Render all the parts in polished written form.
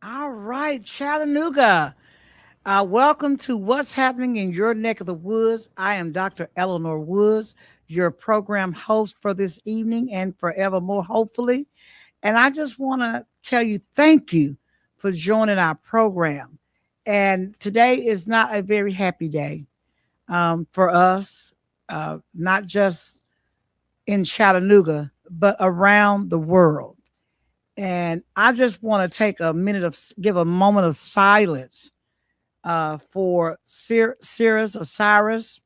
All right, Chattanooga. Welcome to What's Happening in Your Neck of the Woods. I am Dr. Elenora Woods, your program host for this evening and forevermore, hopefully. And I just want to tell you thank you for joining our program. And today is not a very happy day for us, not just in Chattanooga, but around the world. And I just want to take a minute of give a moment of silence for Cirrus Osiris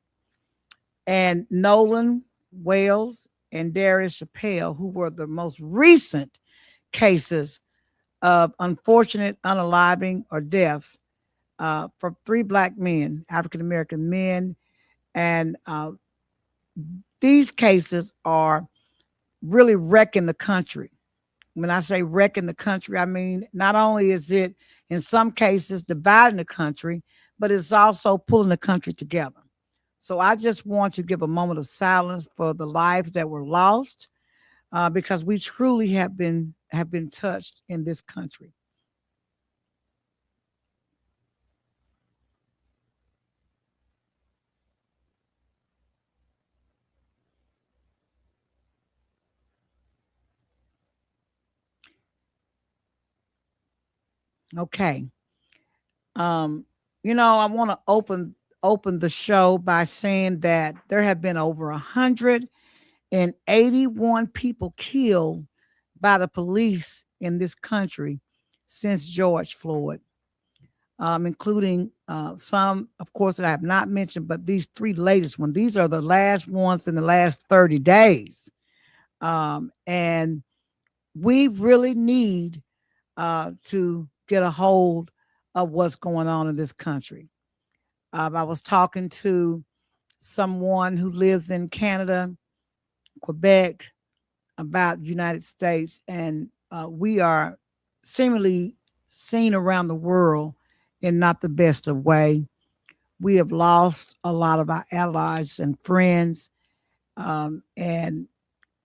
and Nolan Wales and Darius Chappelle, who were the most recent cases of unfortunate unaliving or deaths for three black men, African American men. And these cases are really wrecking the country. When I say wrecking the country, I mean not only is it in some cases dividing the country, but it's also pulling the country together. So I just want to give a moment of silence for the lives that were lost, because we truly have been touched in this country. Okay. Um, I want to open the show by saying that there have been over 181 people killed by the police in this country since George Floyd, including some, of course, that I have not mentioned, but these three latest ones. These are the last ones in the last 30 days. And we really need to get a hold of what's going on in this country. I was talking to someone who lives in Canada, Quebec, about the United States, and we are seemingly seen around the world in not the best of way. We have lost a lot of our allies and friends, and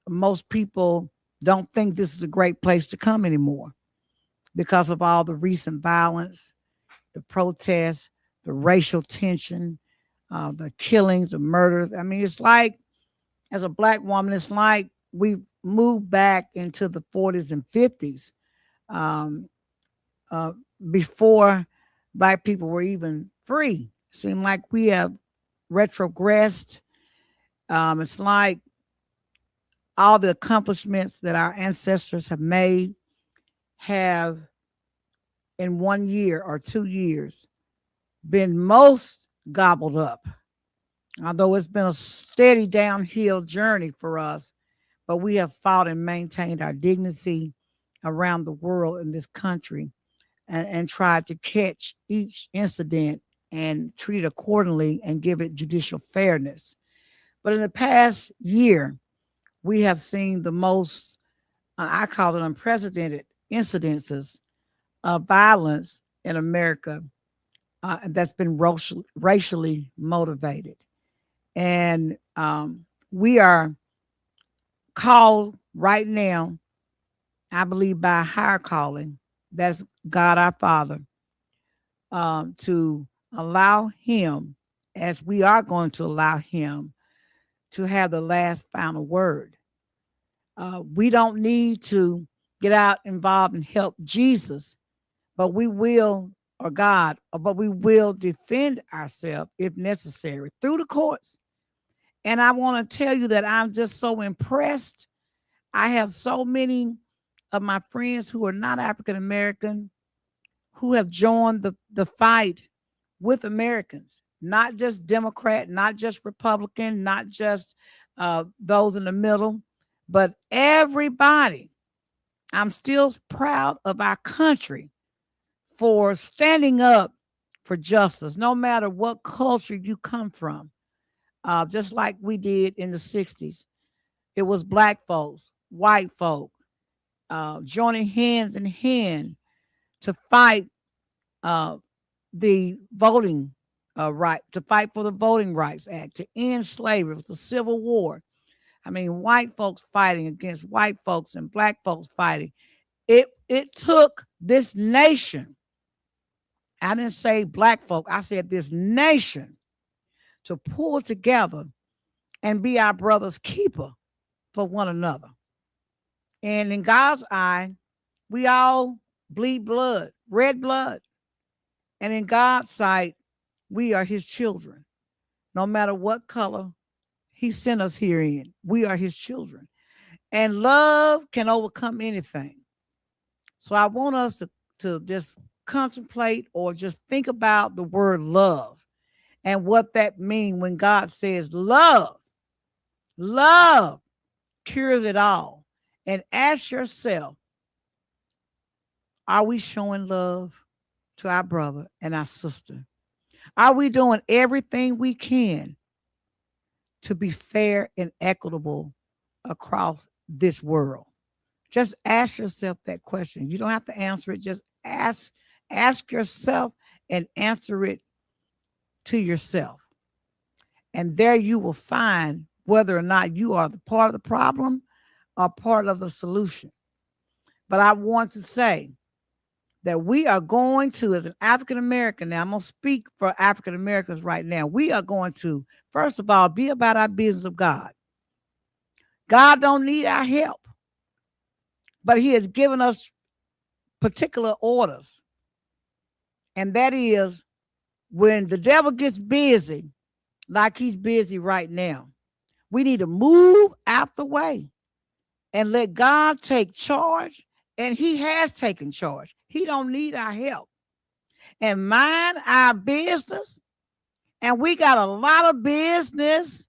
most people don't think this is a great place to come anymore because of all the recent violence, the protests, the racial tension, the killings, the murders. I mean, it's like, as a black woman, it's like we moved back into the 40s and 50s, um, uh, before black people were even free. Seem like we have retrogressed. It's like all the accomplishments that our ancestors have made have, in 1 year or 2 years, been most gobbled up. Although it's been a steady downhill journey for us, but we have fought and maintained our dignity around the world in this country, and tried to catch each incident and treat it accordingly and give it judicial fairness. But in the past year, we have seen the most, I call it unprecedented incidences of violence in America, that's been racially motivated. And we are called right now, I believe, by a higher calling, that's God our Father, to allow Him, as we are going to allow Him, to have the last final word. We don't need to get out involved and help Jesus, but we will, or God, but we will defend ourselves if necessary through the courts. And I want to tell you that I'm just so impressed. I have so many of my friends who are not African American who have joined the fight with Americans, not just Democrat, not just Republican, not just those in the middle, but everybody. I'm still proud of our country for standing up for justice, no matter what culture you come from. Just like we did in the 60s. It was black folks, white folk, joining hands in hand to fight uh, the voting right, to fight for the Voting Rights Act, to end slavery. It was the Civil War. I mean, white folks fighting against white folks and black folks fighting. It took this nation. I didn't say black folk. I said this nation to pull together and be our brother's keeper for one another. And in God's eye, we all bleed blood, red blood. And in God's sight, we are his children. No matter what color he sent us here in, we are his children. And love can overcome anything. So I want us to just contemplate or just think about the word love and what that means when God says love. Love cures it all. And ask yourself, are we showing love to our brother and our sister? Are we doing everything we can to be fair and equitable across this world? Just ask yourself that question. You don't have to answer it. Just ask yourself and answer it to yourself. And there you will find whether or not you are the part of the problem or part of the solution. But I want to say that we are going to, as an African American, now I'm going to speak for African Americans right now. We are going to, first of all, be about our business of God. God don't need our help, but he has given us particular orders. And that is when the devil gets busy, like he's busy right now, we need to move out the way and let God take charge. And he has taken charge. He don't need our help. And mind our business. And we got a lot of business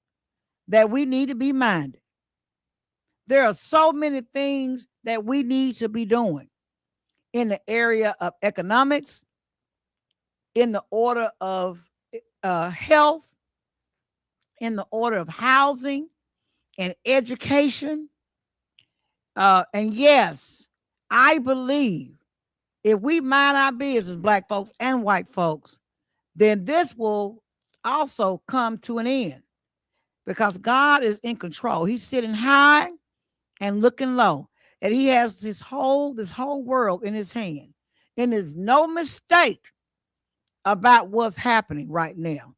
that we need to be minded. There are so many things that we need to be doing in the area of economics, in the order of health, in the order of housing and education. And yes, I believe if we mind our business, black folks and white folks, then this will also come to an end because God is in control. He's sitting high and looking low, and he has this whole world in his hand. And there's no mistake about what's happening right now.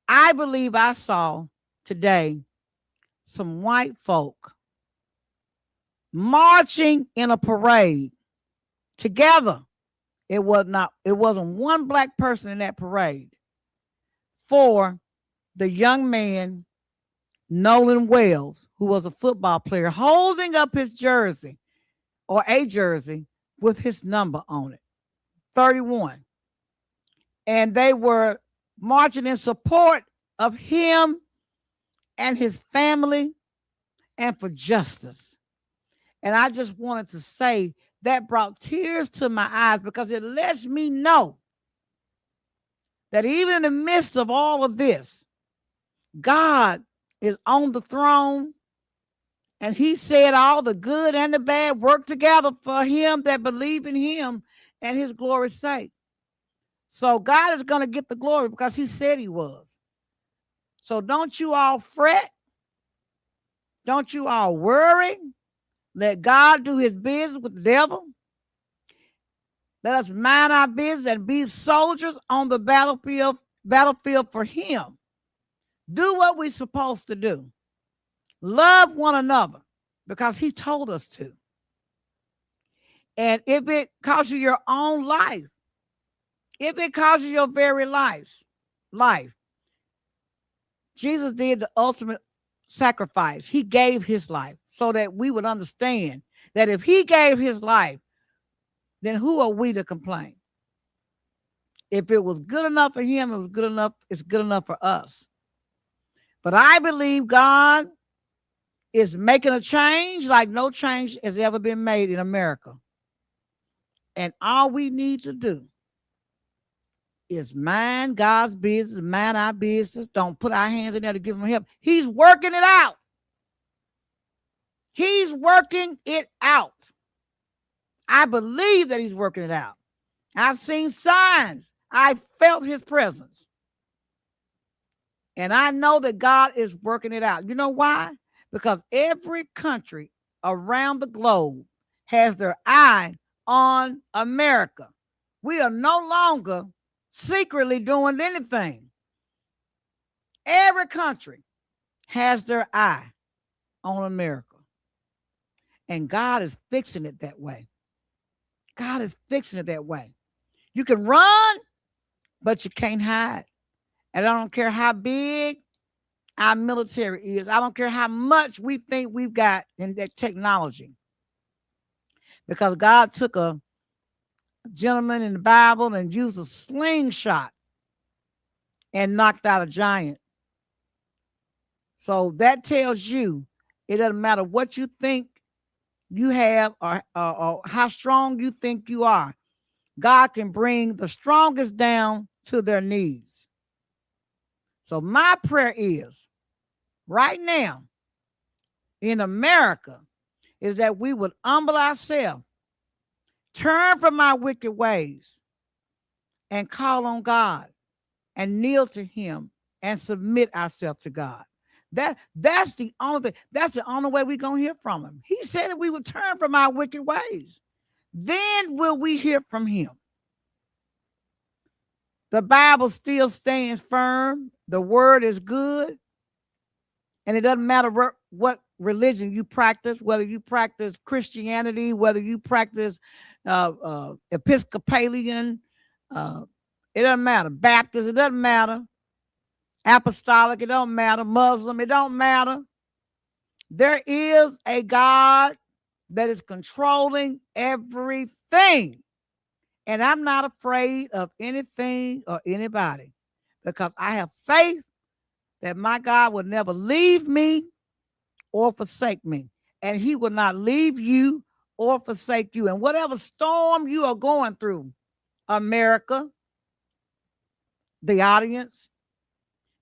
I believe I saw today some white folk marching in a parade together. It wasn't one black person in that parade for the young man, Nolan Wells, who was a football player, holding up his jersey or a jersey with his number on it, 31. And they were marching in support of him and his family and for justice. And I just wanted to say that brought tears to my eyes because it lets me know that even in the midst of all of this, God is on the throne, and he said all the good and the bad work together for him that believe in him and his glory's sake. So God is going to get the glory because he said he was. So don't you all fret. Don't you all worry. Let God do his business with the devil. Let us mind our business and be soldiers on the battlefield for him. Do what we're supposed to do. Love one another because he told us to. And if it costs you your own life, if it costs you your very life, Jesus did the ultimate sacrifice. He gave his life so that we would understand that if he gave his life, then who are we to complain? If it was good enough for him, it was good enough, it's good enough for us. But I believe God is making a change like no change has ever been made in America. And all we need to do is mind God's business, mind our business. Don't put our hands in there to give him help. He's working it out. He's working it out. I believe that he's working it out. I've seen signs. I felt his presence. And I know that God is working it out. You know why? Because every country around the globe has their eye on America. We are no longer secretly doing anything. Every country has their eye on America. And God is fixing it that way. God is fixing it that way. You can run, but you can't hide. And I don't care how big our military is. I don't care how much we think we've got in that technology. Because God took a gentleman in the Bible and used a slingshot and knocked out a giant. So that tells you it doesn't matter what you think you have or how strong you think you are. God can bring the strongest down to their knees. So my prayer is right now in America is that we would humble ourselves, turn from our wicked ways, and call on God and kneel to him and submit ourselves to God. That's the only thing. That's the only way we're going to hear from him. He said that we would turn from our wicked ways. Then will we hear from him. The Bible still stands firm. The word is good. And it doesn't matter what religion you practice, whether you practice Christianity, whether you practice Episcopalian, it doesn't matter. Baptist, it doesn't matter. Apostolic, it don't matter. Muslim, it don't matter. There is a God that is controlling everything. And I'm not afraid of anything or anybody because I have faith that my God will never leave me or forsake me. And he will not leave you or forsake you. And whatever storm you are going through, America, the audience,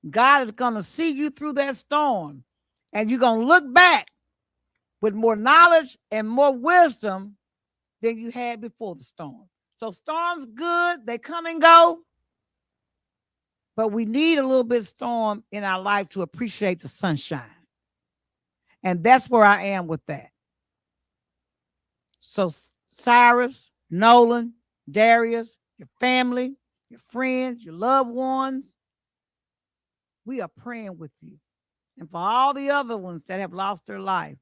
God is going to see you through that storm. And you're going to look back with more knowledge and more wisdom than you had before the storm. So storms good, they come and go. But we need a little bit of storm in our life to appreciate the sunshine. And that's where I am with that. So Cyrus, Nolan, Darius, your family, your friends, your loved ones, we are praying with you. And for all the other ones that have lost their life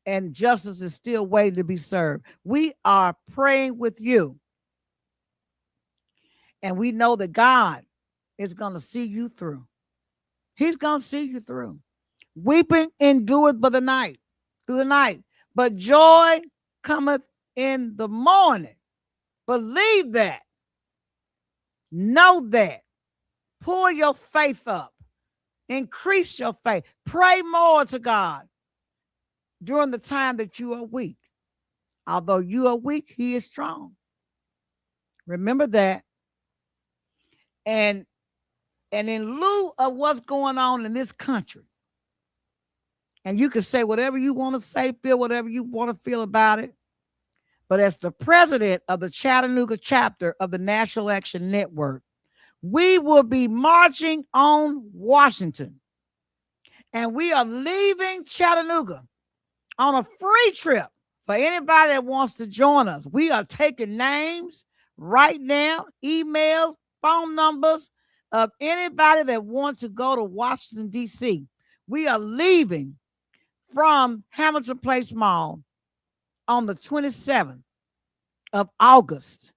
and justice is still waiting to be served, we are praying with you. And we know that God is going to see you through. He's going to see you through. Weeping endureth but through the night. But joy cometh in the morning. Believe that. Know that. Pull your faith up. Increase your faith. Pray more to God during the time that you are weak. Although you are weak, he is strong. Remember that. And in lieu of what's going on in this country, and you can say whatever you want to say, feel whatever you want to feel about it. But as the president of the Chattanooga chapter of the National Action Network, we will be marching on Washington. And we are leaving Chattanooga on a free trip for anybody that wants to join us. We are taking names right now, emails, phone numbers of anybody that wants to go to Washington, D.C. We are leaving from Hamilton Place Mall on the 27th of August,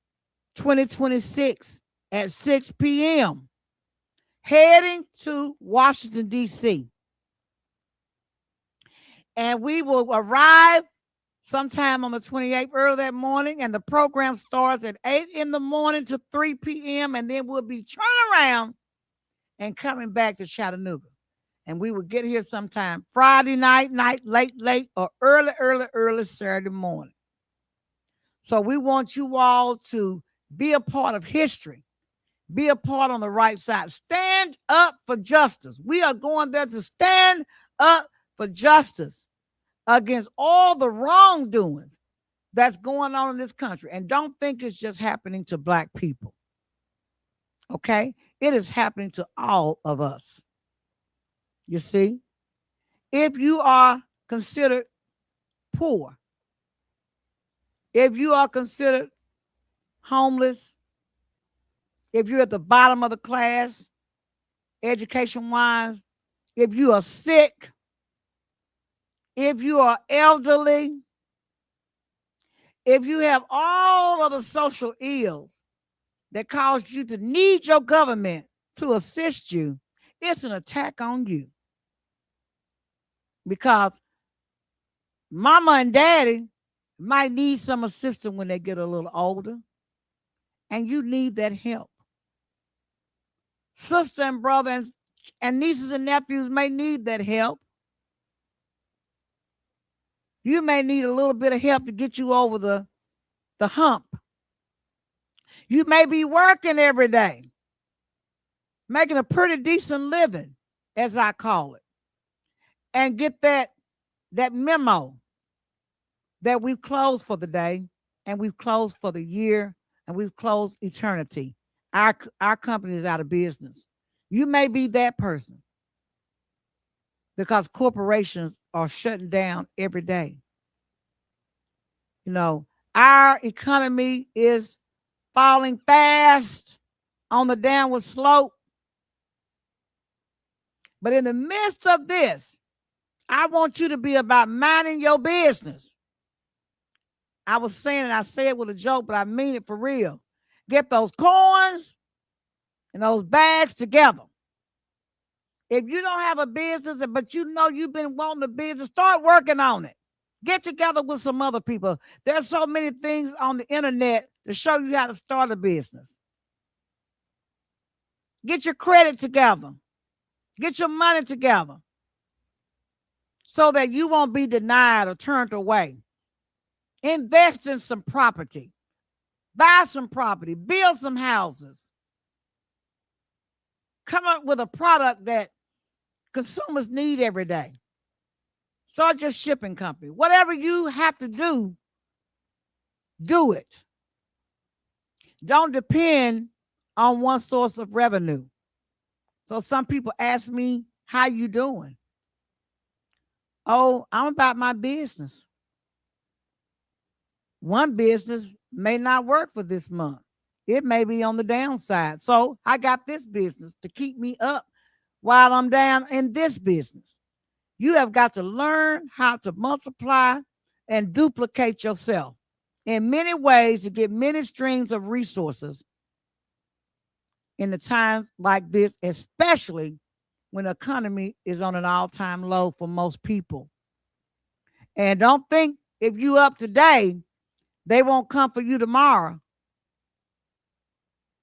2026 at 6 p.m., heading to Washington, D.C. And we will arrive sometime on the 28th early that morning, and the program starts at 8 in the morning to 3 p.m., and then we'll be turning around and coming back to Chattanooga. And we will get here sometime Friday night, late, or early Saturday morning. So we want you all to be a part of history. Be a part on the right side. Stand up for justice. We are going there to stand up for justice against all the wrongdoings that's going on in this country. And don't think it's just happening to Black people. Okay? It is happening to all of us. You see? If you are considered poor, If you are considered homeless, if you're at the bottom of the class, education-wise, if you are sick, if you are elderly, if you have all of the social ills that cause you to need your government to assist you, it's an attack on you. Because mama and daddy might need some assistance when they get a little older, and you need that help. Sister and brother and nieces and nephews may need that help. You may need a little bit of help to get you over the hump. You may be working every day, making a pretty decent living, as I call it, and get that memo that we've closed for the day, and we've closed for the year, and we've closed eternity. Our company is out of business. You may be that person because corporations are shutting down every day. You know, our economy is falling fast on the downward slope. But in the midst of this, I want you to be about minding your business. I was saying it, I say it with a joke, but I mean it for real. Get those coins and those bags together. If you don't have a business, but you know you've been wanting a business, start working on it. Get together with some other people. There's so many things on the internet to show you how to start a business. Get your credit together. Get your money together so that you won't be denied or turned away. Invest in some property. Buy some property. Build some houses. Come up with a product that consumers need every day. Start your shipping company. Whatever you have to do, do it. Don't depend on one source of revenue. So some people ask me, how you doing? Oh, I'm about my business. One business may not work for this month. It may be on the downside. So I got this business to keep me up while I'm down in this business. You have got to learn how to multiply and duplicate yourself in many ways to get many streams of resources in the times like this, especially when the economy is on an all-time low for most people. And don't think if you up today, they won't come for you tomorrow.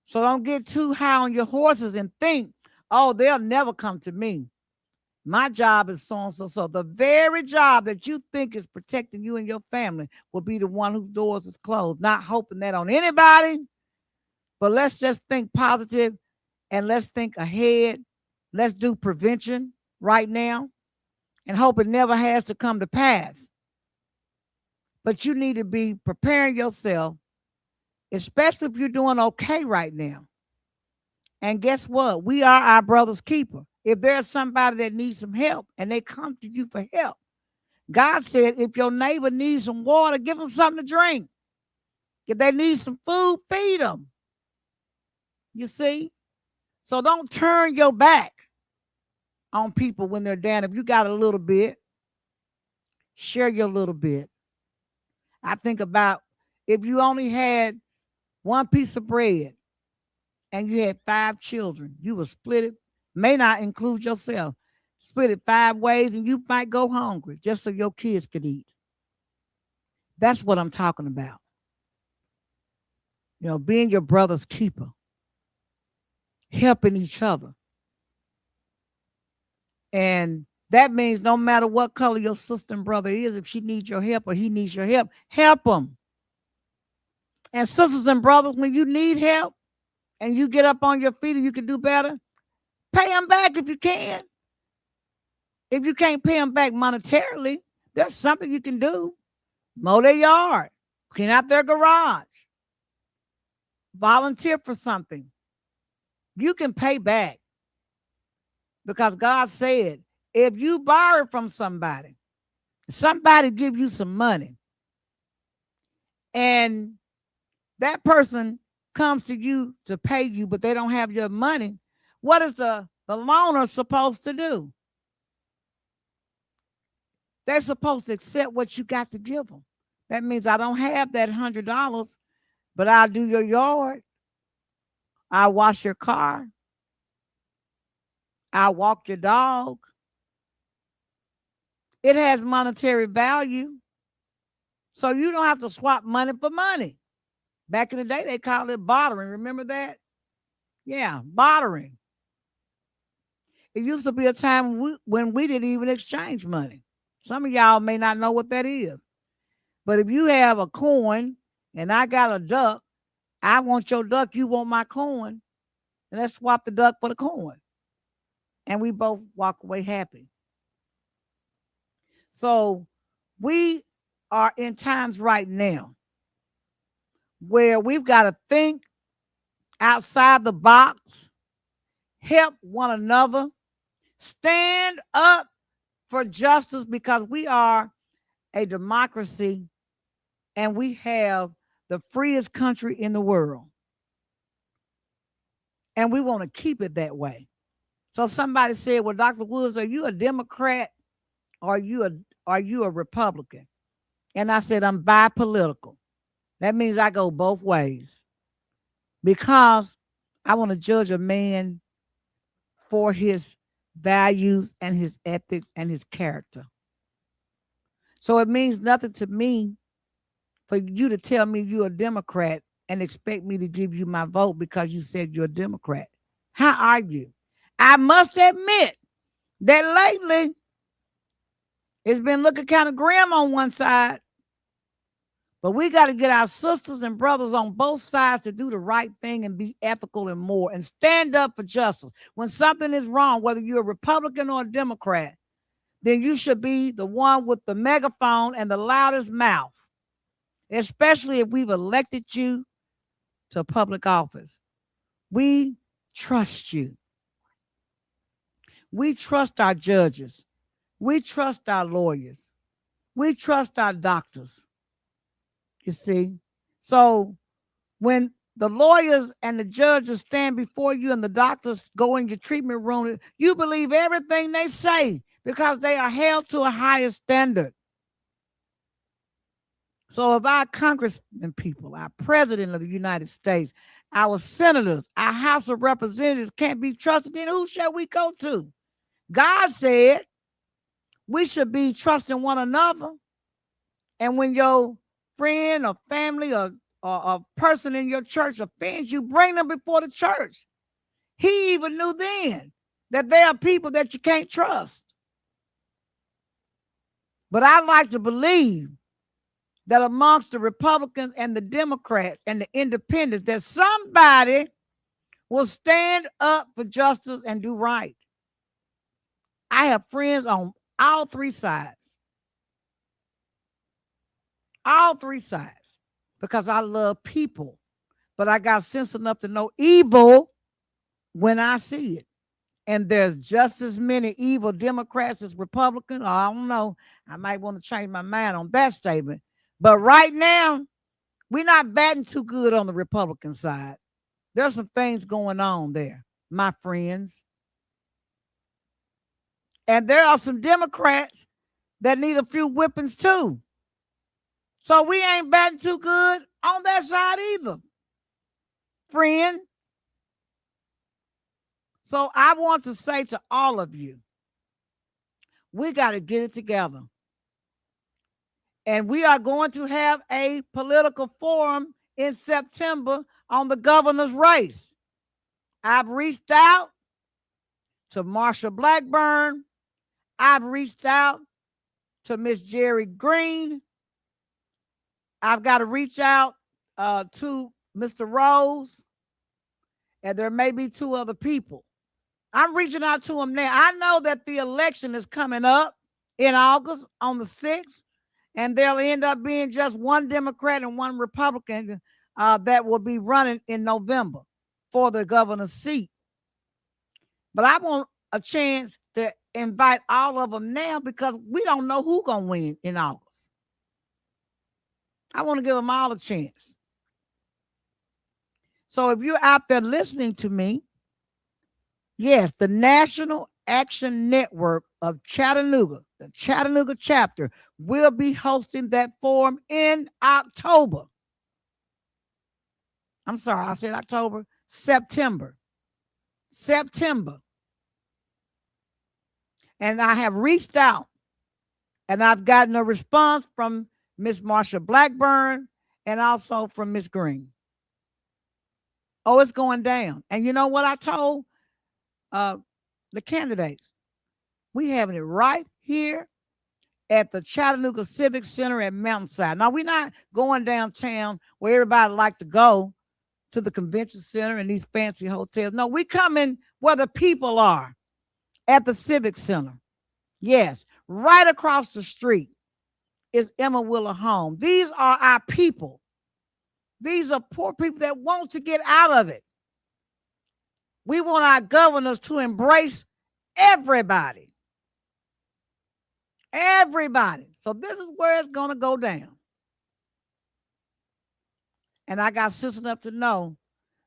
So don't get too high on your horses and think, oh, they'll never come to me. My job is so and so. So the very job that you think is protecting you and your family will be the one whose doors is closed. Not hoping that on anybody, but let's just think positive and let's think ahead. Let's do prevention right now and hope it never has to come to pass. But you need to be preparing yourself, especially if you're doing okay right now. And guess what? We are our brother's keeper. If there's somebody that needs some help and they come to you for help, God said, if your neighbor needs some water, give them something to drink. If they need some food, feed them. You see? So don't turn your back on people when they're down. If you got a little bit, share your little bit. I think about if you only had one piece of bread and you had 5 children, you would split it, may not include yourself, split it 5 ways and you might go hungry just so your kids could eat. That's what I'm talking about. You know, being your brother's keeper, helping each other. And that means no matter what color your sister and brother is, if she needs your help or he needs your help them. And sisters and brothers, when you need help and you get up on your feet and you can do better, pay them back if you can. If you can't pay them back monetarily, there's something you can do. Mow their yard, clean out their garage, volunteer for something. You can pay back because God said, if you borrow from somebody give you some money, and that person comes to you to pay you, but they don't have your money, what is the loaner supposed to do? They're supposed to accept what you got to give them. That means I don't have that $100, but I'll do your yard. I'll wash your car. I'll walk your dog. It has monetary value. So you don't have to swap money for money. Back in the day, they called it bartering. Remember that? Yeah, bartering. It used to be a time when we didn't even exchange money. Some of y'all may not know what that is. But if you have a coin and I got a duck, I want your duck, you want my coin, and let's swap the duck for the coin. And we both walk away happy. So we are in times right now where we've got to think outside the box, help one another, stand up for justice, because we are a democracy and we have the freest country in the world. And we want to keep it that way. So somebody said, well, Dr. Woods, are you a Democrat or are you a Republican? And I said, I'm bipolitical. That means I go both ways, because I want to judge a man for his values and his ethics and his character. So it means nothing to me for you to tell me you're a Democrat and expect me to give you my vote because you said you're a Democrat. How are you? I must admit that lately it's been looking kind of grim on one side. But we got to get our sisters and brothers on both sides to do the right thing and be ethical and more and stand up for justice. When something is wrong, whether you're a Republican or a Democrat, then you should be the one with the megaphone and the loudest mouth, especially if we've elected you to public office. We trust you. We trust our judges. We trust our lawyers. We trust our doctors. You see? So when the lawyers and the judges stand before you and the doctors go in your treatment room, you believe everything they say because they are held to a higher standard. So if our congressmen people, our president of the United States, our senators, our House of Representatives can't be trusted, then who shall we go to? God said we should be trusting one another. And when your friend or family or a person in your church offends you, bring them before the church. He even knew then that there are people that you can't trust. But I like to believe that amongst the Republicans and the Democrats and the independents, that somebody will stand up for justice and do right. I have friends on all three sides. All three sides. Because I love people. But I got sense enough to know evil when I see it. And there's just as many evil Democrats as Republicans. I don't know. I might want to change my mind on that statement. But right now, we're not batting too good on the Republican side. There's some things going on there, my friends. And there are some Democrats that need a few whippings too. So we ain't batting too good on that side either, friend. So I want to say to all of you, we got to get it together. And we are going to have a political forum in September on the governor's race. I've reached out to Marsha Blackburn. I've reached out to Miss Jerry Green. I've got to reach out to Mr. Rose. And there may be two other people. I'm reaching out to them now. I know that the election is coming up in August on the 6th. And there'll end up being just one Democrat and one Republican that will be running in November for the governor's seat. But I want a chance to invite all of them now because we don't know who's going to win in August. I want to give them all a chance. So if you're out there listening to me, yes, the National Action Network of Chattanooga, the Chattanooga chapter, will be hosting that forum in October. I'm sorry, I said October, September. September. And I have reached out and I've gotten a response from Miss Marsha Blackburn and also from Miss Green. Oh, it's going down. And you know what I told the candidates? We having it right here at the Chattanooga Civic Center at Mountainside. Now, we're not going downtown where everybody like to go to the convention center and these fancy hotels. No, we coming where the people are at the Civic Center. Yes, right across the street is Emma Wheeler Home. These are our people. These are poor people that want to get out of it. We want our governors to embrace everybody. Everybody. So this is where it's going to go down. And I got sense enough to know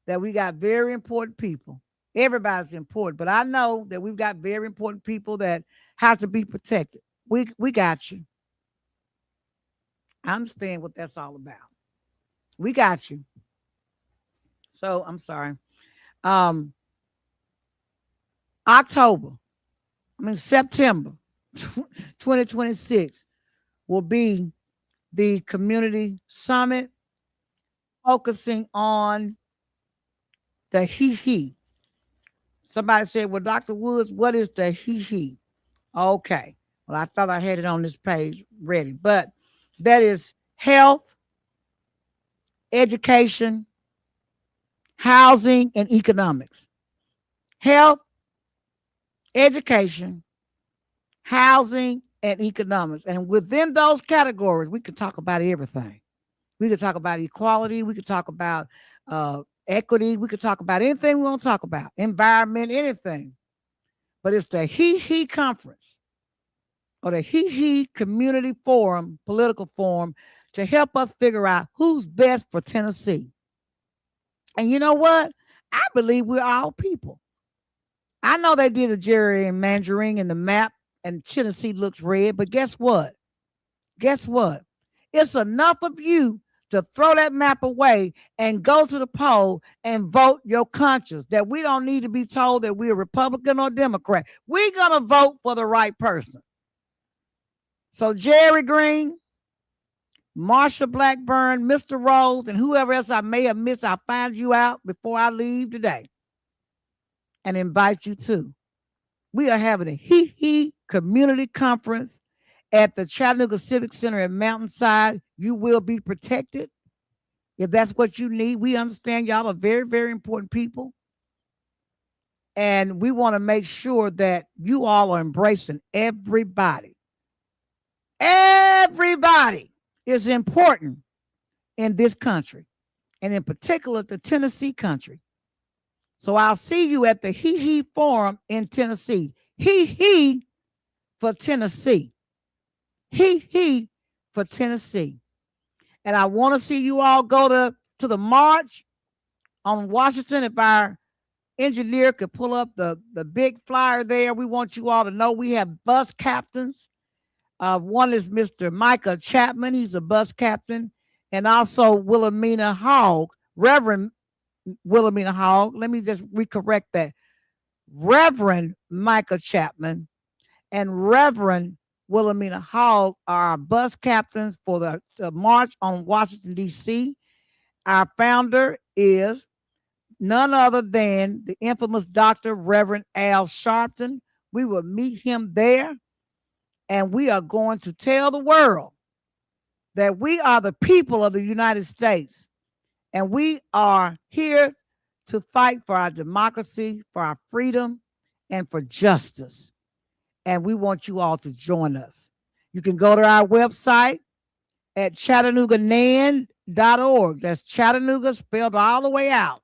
that we got very important people. Everybody's important, but I know that we've got very important people that have to be protected. We got you. I understand what that's all about. We got you. So I'm sorry. September 2026 will be the community summit focusing on the he. Somebody said, well, Dr. Woods, what is the he? Okay. Well, I thought I had it on this page ready, but that is health, education, housing, and economics. Health, education, housing, and economics. And within those categories, we can talk about everything. We could talk about equality. We could talk about equity. We could talk about anything we want to talk about. Environment, anything. But it's the he conference or the he community forum, political forum, to help us figure out who's best for Tennessee. And you know what? I believe we're all people. I know they did the gerrymandering and the map and Tennessee looks red, but guess what? Guess what? It's enough of you to throw that map away and go to the poll and vote your conscience, that we don't need to be told that we're Republican or Democrat. We're going to vote for the right person. So Jerry Green, Marsha Blackburn, Mr. Rhodes, and whoever else I may have missed, I'll find you out before I leave today and invite you to. We are having a he community conference at the Chattanooga Civic Center at Mountainside. You will be protected if that's what you need. We understand y'all are very, very important people. And we want to make sure that you all are embracing everybody. Everybody is important in this country, and in particular, the Tennessee country. So I'll see you at the he forum in Tennessee. He for Tennessee. He for Tennessee. And I want to see you all go to the march on Washington. If our engineer could pull up the big flyer there, we want you all to know we have bus captains. One is Mr. Micah Chapman. He's a bus captain. And also Wilhelmina Hogg, Reverend Wilhelmina Hogg. Let me just recorrect that. Reverend Micah Chapman and Reverend Wilhelmina Hogg are our bus captains for the march on Washington, D.C. Our founder is none other than the infamous Dr. Reverend Al Sharpton. We will meet him there, and we are going to tell the world that we are the people of the United States, and we are here to fight for our democracy, for our freedom, and for justice. And we want you all to join us. You can go to our website at ChattanoogaNAN.org. That's Chattanooga spelled all the way out.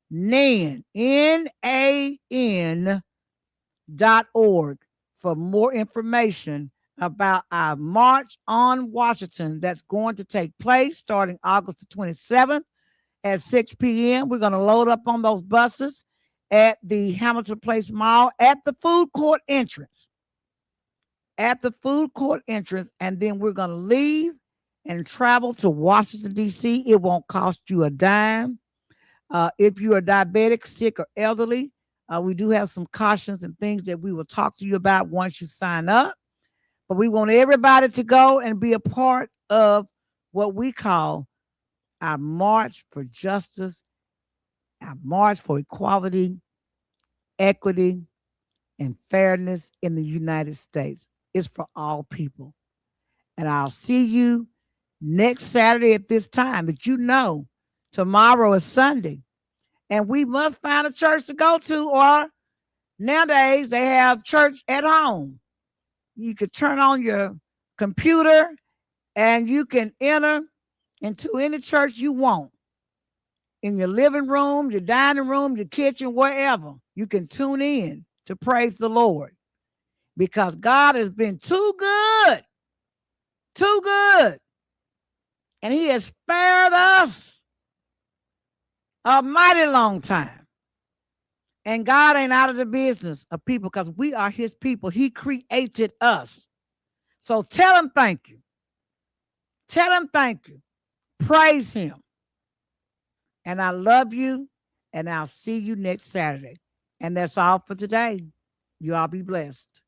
NAN, NAN.org for more information about our March on Washington that's going to take place starting August the 27th at 6 p.m. We're going to load up on those buses at the Hamilton Place Mall at the food court entrance. At the food court entrance, and then we're going to leave and travel to Washington, D.C. It won't cost you a dime. If you are diabetic, sick, or elderly, we do have some cautions and things that we will talk to you about once you sign up. But we want everybody to go and be a part of what we call our March for Justice, our March for Equality, Equity, and Fairness in the United States. It's for all people. And I'll see you next Saturday at this time. But you know, tomorrow is Sunday. And we must find a church to go to, or nowadays they have church at home. You could turn on your computer and you can enter into any church you want. In your living room, your dining room, your kitchen, wherever. You can tune in to praise the Lord. Because God has been too good. Too good. And he has spared us a mighty long time. And God ain't out of the business of people because we are his people. He created us. So tell him thank you. Tell him thank you. Praise him. And I love you. And I'll see you next Saturday. And that's all for today. You all be blessed.